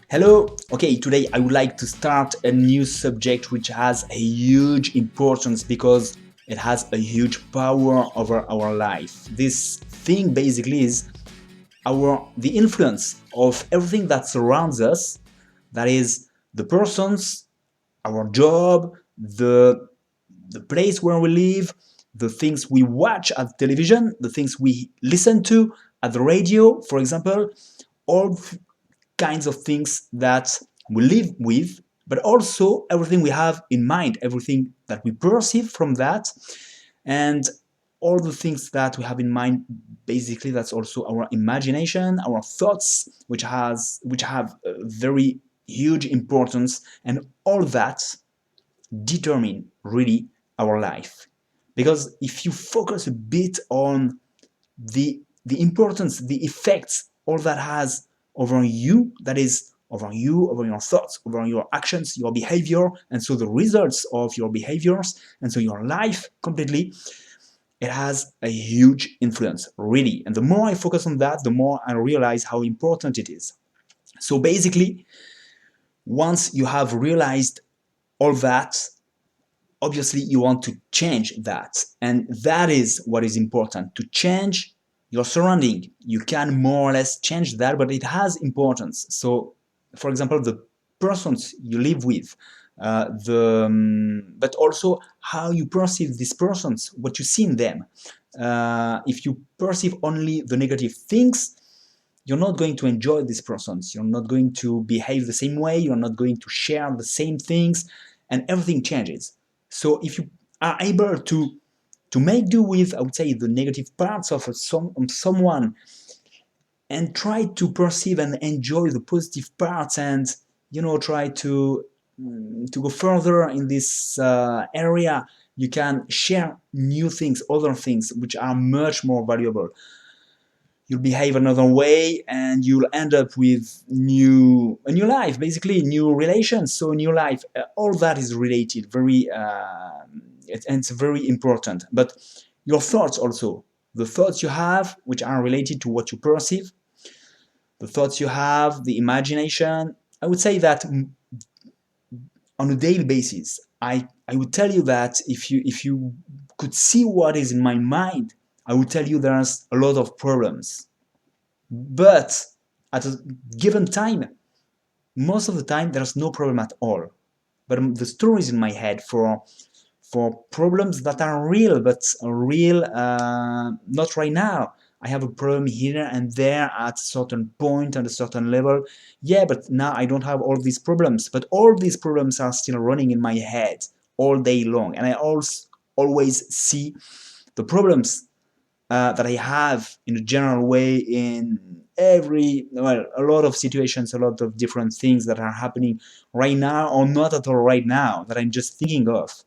Hello. Okay, today I would like to start a new subject which has a huge importance because it has a huge power over our life. This thing basically is the influence of everything that surrounds us, that is the persons, our job, the place where we live, the things we watch at television, the things we listen to at the radio, for example, all kinds of things that we live with, but also everything we have in mind, everything that we perceive from that, and all the things that we have in mind. Basically, that's also our imagination, our thoughts, which have a very huge importance, and all that determine really our life. Because if you focus a bit on the importance, the effects all that has over you, that is over you, over your thoughts, over your actions, your behavior, and so the results of your behaviors, and so your life completely, it has a huge influence, really. And the more I focus on that, the more I realize how important it is. So basically, once you have realized all that, obviously you want to change that, and that is what is important, to change your surrounding. You can more or less change that, but it has importance. So for example, the persons you live with, but also how you perceive these persons, what you see in them. If you perceive only the negative things, you're not going to enjoy these persons, you're not going to behave the same way, you're not going to share the same things, and everything changes. So if you are able to make do with, I would say, the negative parts of someone, and try to perceive and enjoy the positive parts, and try to go further in this area, you can share new things, other things which are much more valuable. You'll behave another way, and you'll end up with a new life, basically new relations. So new life, all that is related, and it's very important. But your thoughts also, the thoughts you have, which are related to what you perceive, the thoughts you have, the imagination. I would say that on a daily basis, I would tell you that if you could see what is in my mind, I would tell you there's a lot of problems. But at a given time, most of the time, there's no problem at all. But the stories in my head for problems that are real, but real not right now. I have a problem here and there at a certain point, at a certain level. Yeah, but now I don't have all these problems. But all these problems are still running in my head all day long. And I also always see the problems that I have in a general way in a lot of situations, a lot of different things that are happening right now, or not at all right now, that I'm just thinking of.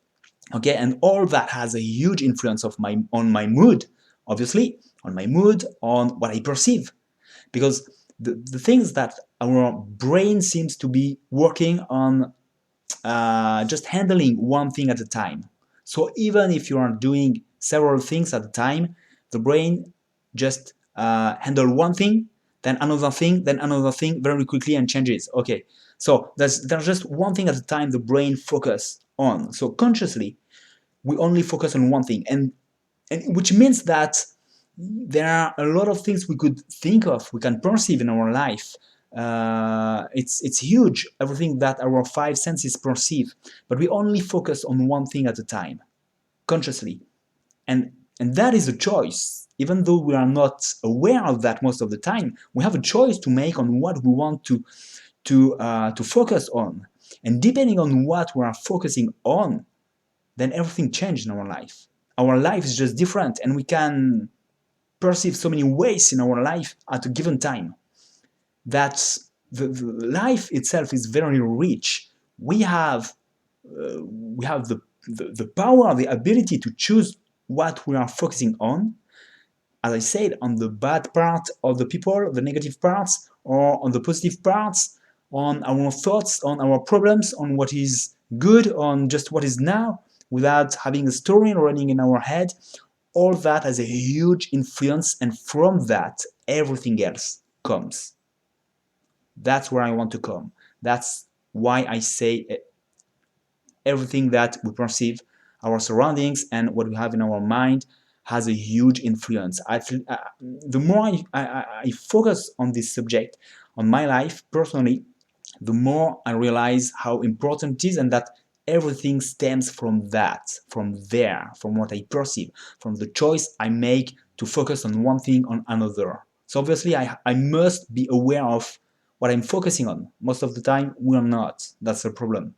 Okay, and all that has a huge influence on my mood, obviously, on my mood, on what I perceive. Because the things that our brain seems to be working on, just handling one thing at a time. So even if you are doing several things at a time, the brain just handle one thing, then another thing very quickly, and changes. Okay, so there's just one thing at a time the brain focus on. So consciously, we only focus on one thing, and which means that there are a lot of things we could think of, we can perceive in our life. It's huge, everything that our five senses perceive, but we only focus on one thing at a time, consciously, and that is a choice. Even though we are not aware of that most of the time, we have a choice to make on what we want to focus on, and depending on what we are focusing on, then everything changes in our life. Our life is just different, and we can perceive so many ways in our life at a given time that the life itself is very rich. We have the power, the ability to choose what we are focusing on, as I said, on the bad part of the people, the negative parts, or on the positive parts, on our thoughts, on our problems, on what is good, on just what is now, without having a story running in our head. All that has a huge influence, and from that, everything else comes. That's where I want to come. That's why I say everything that we perceive, our surroundings and what we have in our mind has a huge influence. The more I focus on this subject, on my life personally, the more I realize how important it is, and that everything stems from that, from there, from what I perceive, from the choice I make to focus on one thing or another. So obviously I must be aware of what I'm focusing on. Most of the time we're not. That's the problem.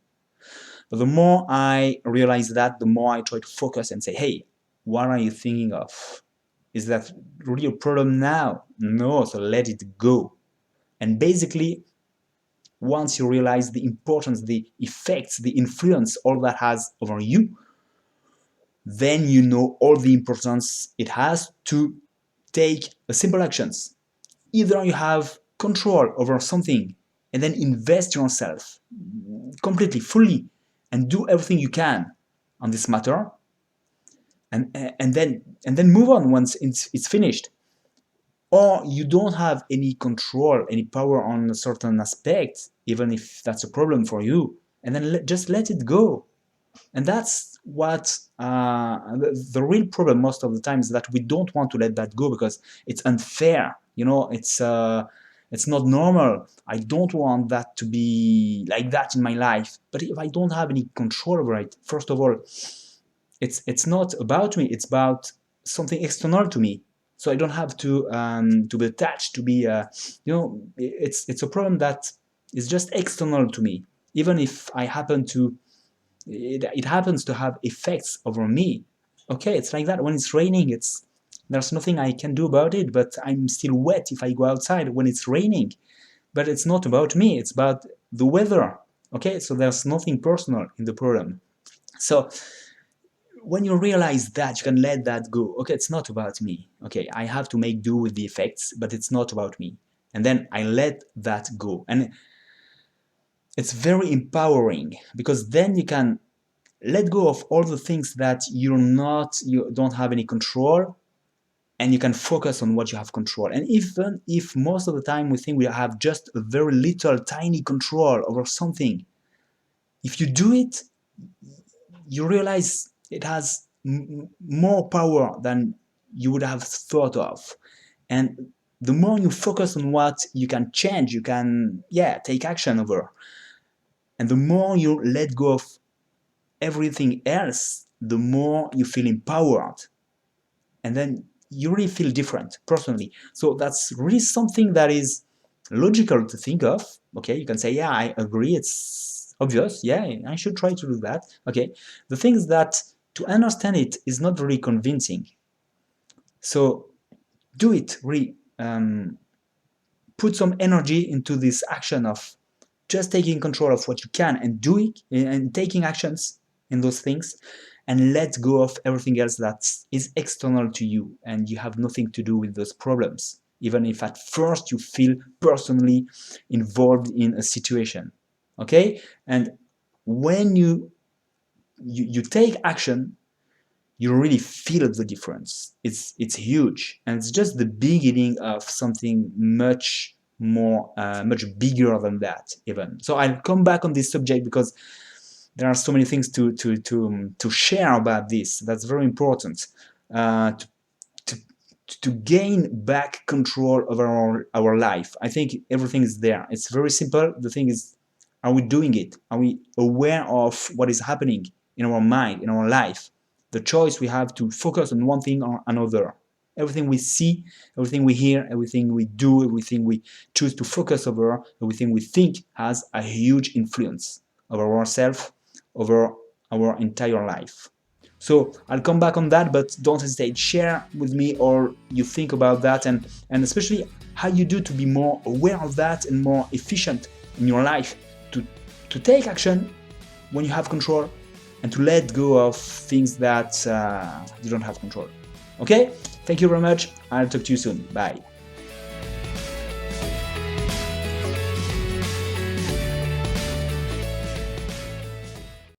But the more I realize that, the more I try to focus and say, hey, what are you thinking of? Is that really a problem now? No, so let it go. And basically, once you realize the importance, the effects, the influence all that has over you, then you know all the importance it has to take simple actions. Either you have control over something and then invest yourself completely, fully, and do everything you can on this matter, and then move on once it's finished. Or you don't have any control, any power on a certain aspect, even if that's a problem for you, and then just let it go. And that's what the real problem most of the time is, that we don't want to let that go because it's unfair. It's not normal. I don't want that to be like that in my life. But if I don't have any control over it, first of all, it's not about me. It's about something external to me. So I don't have to be attached, to be it's a problem that is just external to me. Even if I happen to it happens to have effects over me. Okay, it's like that. When it's raining, there's nothing I can do about it, but I'm still wet if I go outside when it's raining. But it's not about me, it's about the weather. Okay, so there's nothing personal in the problem. So when you realize that, you can let that go. Okay, it's not about me. Okay, I have to make do with the effects, but it's not about me. And then I let that go. And it's very empowering, because then you can let go of all the things that you don't have any control, and you can focus on what you have control. And even if most of the time we think we have just a very little tiny control over something, if you do it, you realize it has more power than you would have thought of. And the more you focus on what you can change, you can take action over, and the more you let go of everything else, the more you feel empowered, and then you really feel different personally. So that's really something that is logical to think of. Okay, you can say, yeah, I agree, it's obvious, yeah, I should try to do that. Okay, the thing is that to understand it is not really convincing. So do it, really put some energy into this action of just taking control of what you can and doing and taking actions in those things, and let go of everything else that is external to you and you have nothing to do with those problems, even if at first you feel personally involved in a situation. Okay, and when you take action, you really feel the difference. It's huge, and it's just the beginning of something much more much bigger than that even. So I'll come back on this subject because there are so many things to share about this. That's very important, to gain back control over our life. I think everything is there. It's very simple. The thing is, are we doing it? Are we aware of what is happening in our mind, in our life? The choice we have to focus on one thing or another. Everything we see, everything we hear, everything we do, everything we choose to focus over, everything we think has a huge influence over ourselves, over our entire life. So I'll come back on that, but don't hesitate. Share with me all you think about that, and especially how you do to be more aware of that and more efficient in your life, to take action when you have control, and to let go of things that you don't have control. Okay? Thank you very much. I'll talk to you soon. Bye.